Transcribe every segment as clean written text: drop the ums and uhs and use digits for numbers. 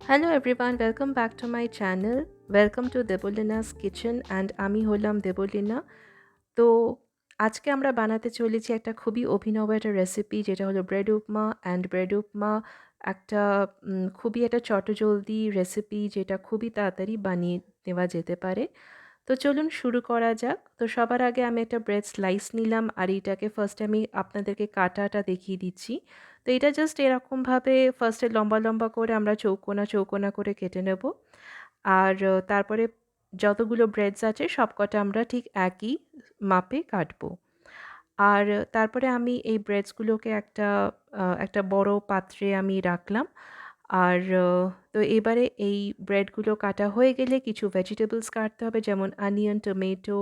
Hello everyone, welcome back to my channel. Welcome to Debolina's kitchen and আমি হলাম দেবলিনা। তো আজকে আমরা বানাতে চলেছি একটা খুবই অভিনব একটা রেসিপি, যেটা হলো ব্রেড উপমা। ব্রেড উপমা একটা খুবই একটা চটজলদি রেসিপি, যেটা খুবই তাড়াতাড়ি বানিয়ে নেওয়া যেতে পারে। তো চলুন শুরু করা যাক। তো সবার আগে আমি একটা ব্রেড স্লাইস নিলাম, আর এটাকে ফার্স্টে আমি আপনাদেরকে কাটাটা দেখিয়ে দিচ্ছি। তো এটা জাস্ট এরকমভাবে ফার্স্টে লম্বা লম্বা করে আমরা চৌকোনা চৌকোনা করে কেটে নেব। আর তারপরে যতগুলো ব্রেডস আছে সবকটা আমরা ঠিক একই মাপে কাটবো। আর তারপরে আমি এই ব্রেডসগুলোকে একটা বড় পাত্রে আমি রাখলাম। আর তো এবারে এই ব্রেডগুলো কাটা হয়ে গেলে কিছু ভেজিটেবলস কাটতে হবে, যেমন অনিয়ন, টমেটো,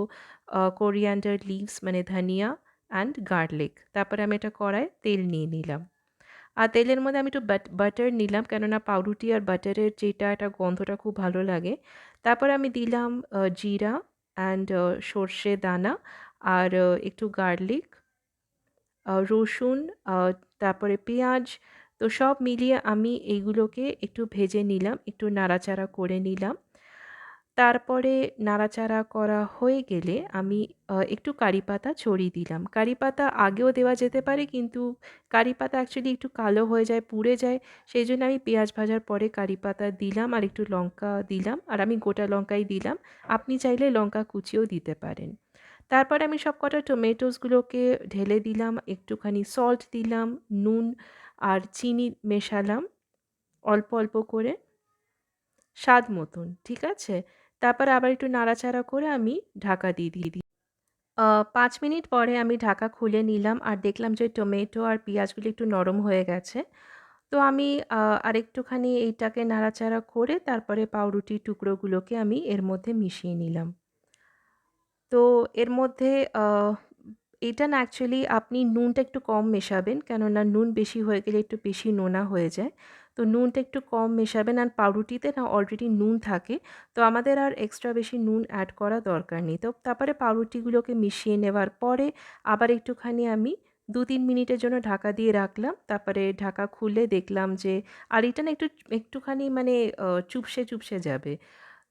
কোরিয়ান্ডার লিভস মানে ধনিয়া অ্যান্ড গার্লিক। তারপরে আমি একটা কড়ায় তেল নিয়ে নিলাম। আর তেলের মধ্যে আমি একটু বাটার নিলাম, কেননা পাউরুটি আর বাটারের যেটা একটা গন্ধটা খুব ভালো লাগে। তারপরে আমি দিলাম জিরা অ্যান্ড সর্ষে দানা, আর একটু গার্লিক, রসুন, তারপরে পেঁয়াজ। তো সব মিলিয়ে আমি এইগুলোকে একটু ভেজে নিলাম, একটু নাড়াচাড়া করে নিলাম। তারপরে নাড়াচাড়া করা হয়ে গেলে আমি একটু কারি পাতা ছড়িয়ে দিলাম। কারি পাতা আগেও দেওয়া যেতে পারে, কিন্তু কারি পাতা অ্যাকচুয়ালি একটু কালো হয়ে যায়, পুড়ে যায়। সেই জন্য আমি পেঁয়াজ ভাজার পরে কারি পাতা দিলাম, আর একটু লঙ্কা দিলাম, আর আমি গোটা লঙ্কাই দিলাম। আপনি চাইলে লঙ্কা কুচিও দিতে পারেন। তারপরে আমি সব কটা টমেটোসগুলোকে ঢেলে দিলাম, একটুখানি সল্ট দিলাম, নুন আর চিনি মেশালাম অল্প অল্প করে, স্বাদ মতন, ঠিক আছে? তারপরে আবার একটু নাড়াচাড়া করে আমি ঢাকা দিয়ে দিই। ৫ মিনিট পরে আমি ঢাকা খুলে নিলাম, আর দেখলাম যে টমেটো আর পেঁয়াজগুলো একটু নরম হয়ে গেছে। তো আমি আরেকটুখানি এইটাকে নাড়াচাড়া করে তারপরে পাউরুটির টুকরোগুলোকে আমি এর মধ্যে মিশিয়ে নিলাম। তো এর মধ্যে এটা না অ্যাকচুয়ালি আপনি নুনটা একটু কম মেশাবেন, কেননা নুন বেশি হয়ে গেলে একটু বেশি নোনা হয়ে যায়। তো নুনটা একটু কম মেশাবেন, আর পাউরুটিতে না অলরেডি নুন থাকে। তো আমাদের আর এক্সট্রা বেশি নুন অ্যাড করা দরকার নেই। তো তারপরে পাউরুটিগুলোকে মিশিয়ে নেওয়ার পরে আবার একটুখানি আমি ২-৩ মিনিটের জন্য ঢাকা দিয়ে রাখলাম। তারপরে ঢাকা খুলে দেখলাম যে, আর এটা না একটুখানি মানে চুপসে চুপসে যাবে।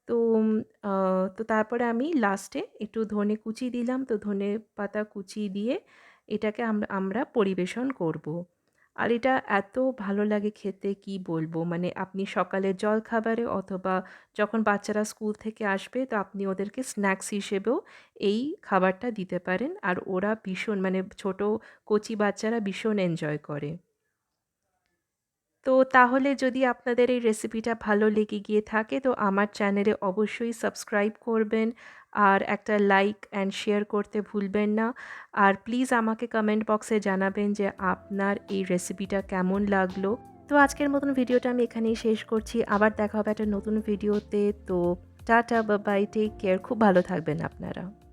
তো আ তো তারপরে আমি লাস্টে একটু ধনে কুচি দিলাম। তো ধনে পাতা কুচি দিয়ে এটাকে আমরা পরিবেশন করব। আর এটা এত ভালো লাগে খেতে, কি বলবো! মানে আপনি সকালের জলখাবারে অথবা যখন বাচ্চারা স্কুল থেকে আসবে, তো আপনি ওদেরকে স্ন্যাক্স হিসেবেও এই খাবারটা দিতে পারেন। আর ওরা ভীষণ, মানে ছোট কচি বাচ্চারা ভীষণ এনজয় করে। তো তাহলে যদি আপনাদের এই রেসিপিটা ভালো লেগে গিয়ে থাকে, তো আমার চ্যানেলে অবশ্যই সাবস্ক্রাইব করবেন, আর একটা লাইক অ্যান্ড শেয়ার করতে ভুলবেন না। আর প্লিজ আমাকে কমেন্ট বক্সে জানাবেন যে আপনার এই রেসিপিটা কেমন লাগলো। তো আজকের মতন ভিডিওটা আমি এখানেই শেষ করছি। আবার দেখা হবে একটা নতুন ভিডিওতে। তো tata, bye bye, take care, খুব ভালো থাকবেন আপনারা।